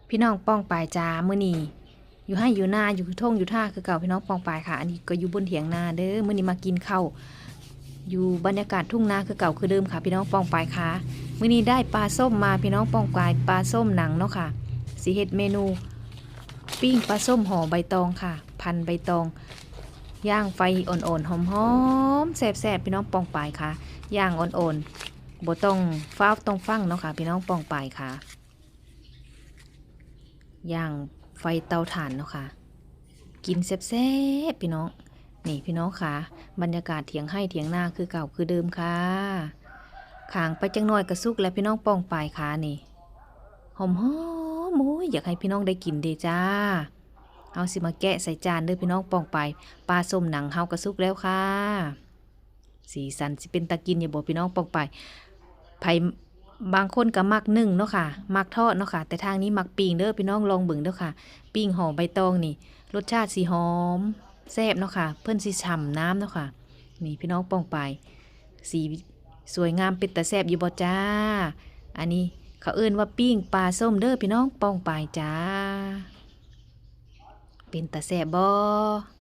พี่น้องป้องปายจ้ามื้อนี้อยู่ให้อยู่หน้าอยู่ท่งอยู่ท่าคือเก่าพี่น้องป้องปายค่ะอันนี้ก็อยู่บนเถียงนาเด้อมื้อนี้มากินข้าวอยู่บรรยากาศทุ่งนาคือเก่าคือเดิมค่ะพี่น้องป้องปายค่ะมื้อนี้ได้ปลาส้มมาพี่น้องป้องปายปลาส้มหนังเนาะค่ะสิเฮ็ดเมนูปิ้งปลาส้มห่อใบตองค่ะพันใบตองย่างไฟอ่อนๆหอมๆแซ่บๆพี่น้องป้องปายค่ะย่างอ่อนๆบ่ต้องฟ้าวต้องฟังเนาะค่ะพี่น้องป้องปายค่ะย่างไฟเตาถ่านเนาะค่ะกินแซ่บๆพี่น้องนี่พี่น้องค่ะบรรยากาศเถียงให้เถียงนาคือเก่าคือเดิมค่ะขางไปจังหน่อยกระซุกแล้วพี่น้องป้องปลายค่ะนี่หอมหอมโอ้ยอยากให้พี่น้องได้กินเด้จ้าเอาสิมาแกะใส่จานเด้อพี่น้องป้องปลายปลาส้มหนังเฮากระซุกแล้วค่ะสีสันสิเป็นตะกินอย่าบอกพี่น้องป้องปลายไผบางคนก็มักนึ่งเนาะค่ะมักทอดเนาะค่ะแต่ทางนี้มักปิ้งเด้อพี่น้องลองเบิ่งเด้อค่ะปิ้งห่อใบตองนี่รสชาติสีหอมแซ่บเนาะค่ะเพิ่นสิฉ่ำน้ำเนาะค่ะนี่พี่น้องป้องปลายสีสวยงามเป็นตาแซ่บอยู่บ่จ้าอันนี้เขาเอิ้นว่าปิ้งปลาส้มเด้อพี่น้องป้องปลายจ้าเป็นตาแซ่บบ่